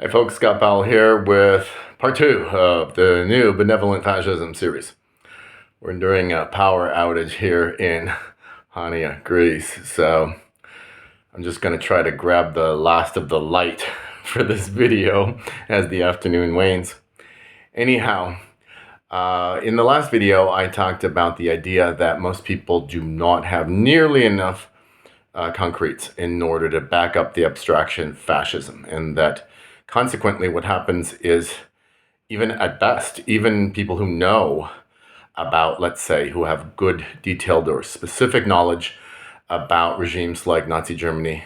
Hey folks, Scott Powell here with part 2 of the new Benevolent Fascism series. We're enduring a power outage here in Hania, Greece, so I'm just going to try to grab the last of the light for this video as the afternoon wanes. Anyhow, in the last video I talked about the idea that most people do not have nearly enough concretes in order to back up the abstraction fascism, and that consequently what happens is, even at best, even people who know about, let's say, who have good detailed or specific knowledge about regimes like Nazi Germany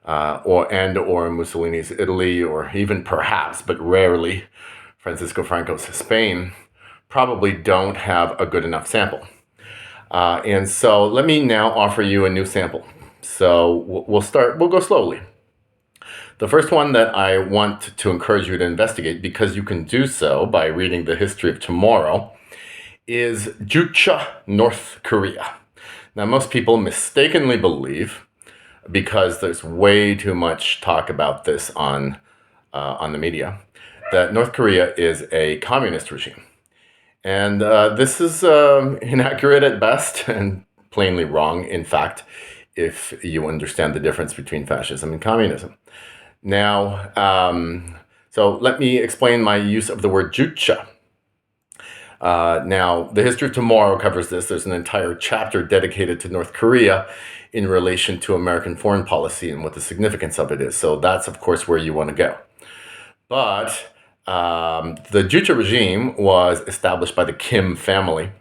or Mussolini's Italy, or even perhaps, but rarely, Francisco Franco's Spain, probably don't have a good enough sample. And so let me now offer you a new sample. So we'll go slowly. The first one that I want to encourage you to investigate, because you can do so by reading the history of tomorrow, is Juche, North Korea. Now, most people mistakenly believe, because there's way too much talk about this on the media, that North Korea is a communist regime. And this is inaccurate at best and plainly wrong, in fact, if you understand the difference between fascism and communism. Now, so let me explain my use of the word Juche. Now, the history of tomorrow covers this. There's an entire chapter dedicated to North Korea in relation to American foreign policy and what the significance of it is. So that's, of course, where you want to go. But the Juche regime was established by the Kim family.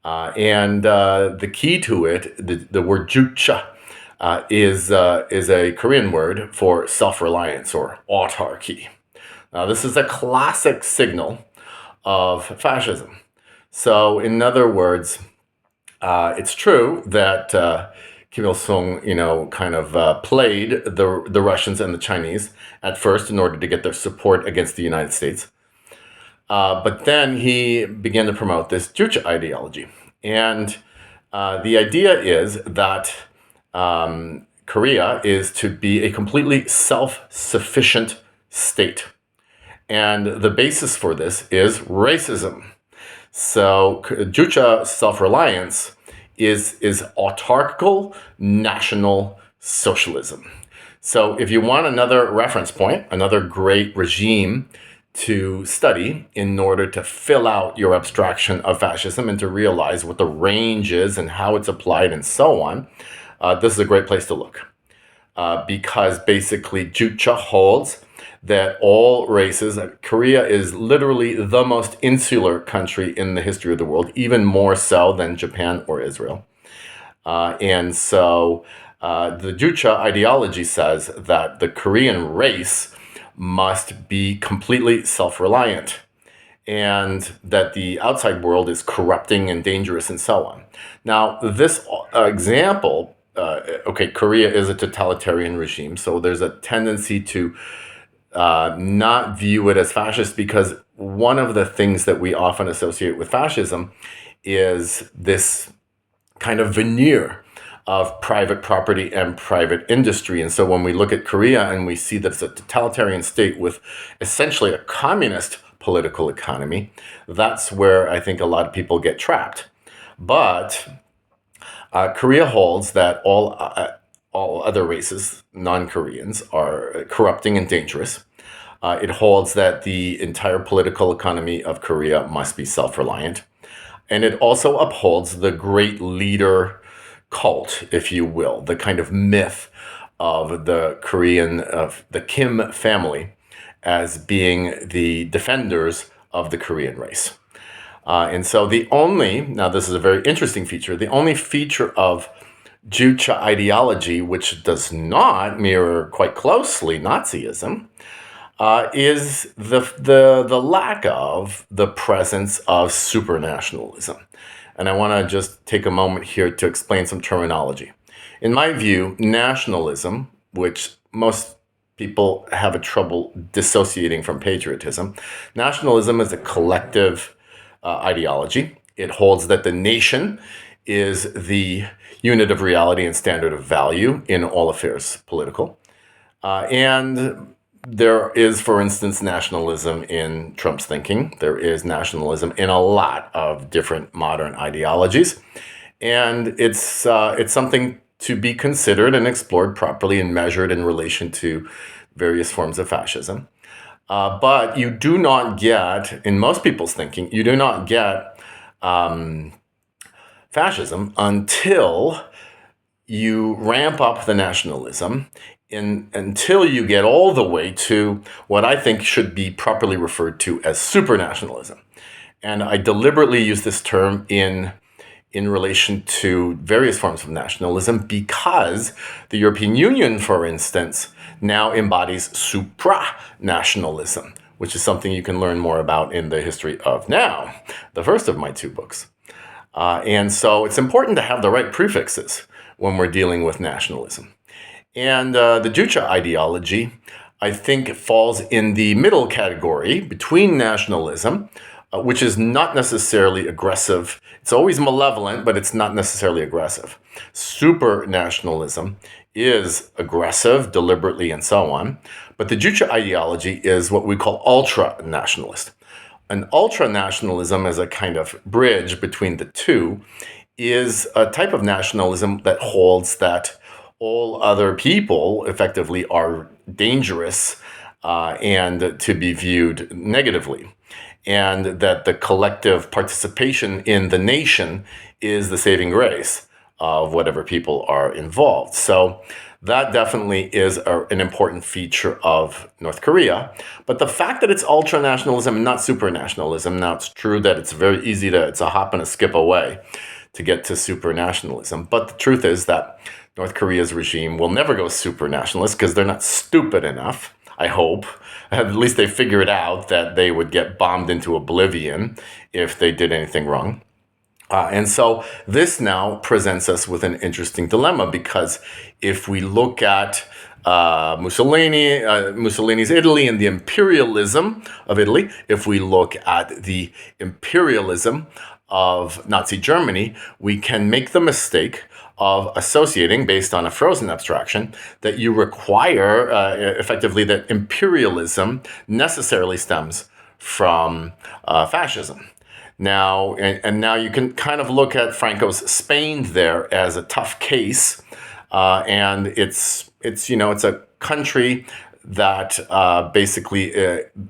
And the key to it, the word Juche, is a Korean word for self-reliance or autarky. Now, this is a classic signal of fascism. So, in other words, it's true that Kim Il-sung, kind of played the Russians and the Chinese at first in order to get their support against the United States. But then he began to promote this Juche ideology. And the idea is that Korea is to be a completely self-sufficient state. And the basis for this is racism. So Juche self-reliance is autarchical national socialism. So if you want another reference point, another great regime to study in order to fill out your abstraction of fascism and to realize what the range is and how it's applied and so on, this is a great place to look. Because basically Juche holds that all races, Korea is literally the most insular country in the history of the world, even more so than Japan or Israel. And so the Juche ideology says that the Korean race must be completely self-reliant, and that the outside world is corrupting and dangerous and so on. Now, this example, Korea is a totalitarian regime, so there's a tendency to not view it as fascist, because one of the things that we often associate with fascism is this kind of veneer of private property and private industry. And so when we look at Korea and we see that it's a totalitarian state with essentially a communist political economy, that's where I think a lot of people get trapped. But Korea holds that all other races, non-Koreans, are corrupting and dangerous. It holds that the entire political economy of Korea must be self-reliant. And it also upholds the great leader cult, if you will, the kind of myth of the Kim family as being the defenders of the Korean race. And so now this is a very interesting feature, the only feature of Juche ideology which does not mirror quite closely Nazism is the lack of the presence of supranationalism. And I want to just take a moment here to explain some terminology. In my view, nationalism, which most people have a trouble dissociating from patriotism, nationalism is a collective ideology. It holds that the nation is the unit of reality and standard of value in all affairs political. And there is, for instance, nationalism in Trump's thinking. There is nationalism in a lot of different modern ideologies. And it's something to be considered and explored properly and measured in relation to various forms of fascism. But you do not get, in most people's thinking, you do not get fascism until you ramp up the nationalism until you get all the way to what I think should be properly referred to as supranationalism. And I deliberately use this term in relation to various forms of nationalism because the European Union, for instance, now embodies supranationalism, which is something you can learn more about in the History of Now, the first of my two books. And so it's important to have the right prefixes when we're dealing with nationalism. And the Juche ideology, I think, falls in the middle category between nationalism, which is not necessarily aggressive. It's always malevolent, but it's not necessarily aggressive. Supranationalism is aggressive, deliberately, and so on. But the Juche ideology is what we call ultra-nationalist. An ultra-nationalism, as a kind of bridge between the two, is a type of nationalism that holds that all other people effectively are dangerous and to be viewed negatively, and that the collective participation in the nation is the saving grace of whatever people are involved. So that definitely is an important feature of North Korea. But the fact that it's ultra-nationalism and not supranationalism, now it's true that it's very easy it's a hop and a skip away to get to supranationalism. But the truth is that North Korea's regime will never go supranationalist because they're not stupid enough, I hope. At least they figured out that they would get bombed into oblivion if they did anything wrong. And so this now presents us with an interesting dilemma, because if we look at Mussolini's Italy and the imperialism of Italy, if we look at the imperialism of Nazi Germany, we can make the mistake of associating, based on a frozen abstraction, that you require effectively that imperialism necessarily stems from fascism. Now, and now you can kind of look at Franco's Spain there as a tough case, and it's a country that basically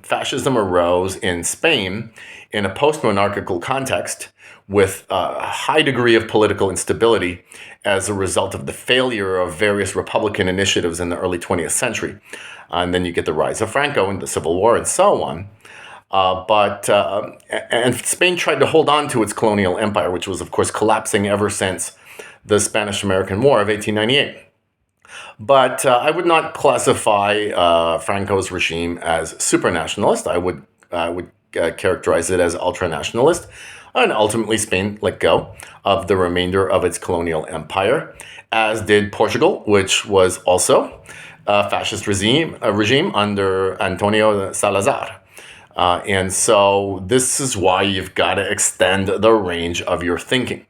fascism arose in Spain in a post-monarchical context with a high degree of political instability as a result of the failure of various Republican initiatives in the early 20th century. And then you get the rise of Franco and the Civil War and so on. And Spain tried to hold on to its colonial empire, which was, of course, collapsing ever since the Spanish-American War of 1898. But I would not classify Franco's regime as supranationalist. I would characterize it as ultranationalist. And ultimately, Spain let go of the remainder of its colonial empire, as did Portugal, which was also a fascist regime under Antonio Salazar. And so this is why you've got to extend the range of your thinking.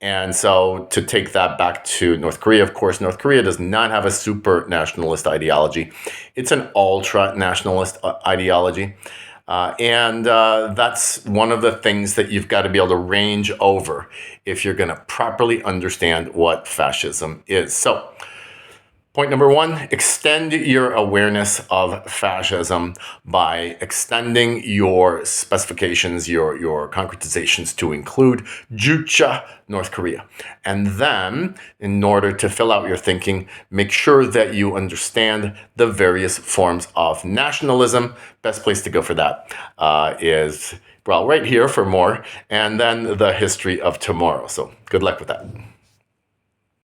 And so to take that back to North Korea, of course, North Korea does not have a super nationalist ideology. It's an ultra nationalist ideology. And that's one of the things that you've got to be able to range over if you're going to properly understand what fascism is. So point number one, extend your awareness of fascism by extending your specifications, your concretizations to include Juche North Korea. And then, in order to fill out your thinking, make sure that you understand the various forms of nationalism. Best place to go for that is, well, right here for more, and then the History of Tomorrow. So good luck with that.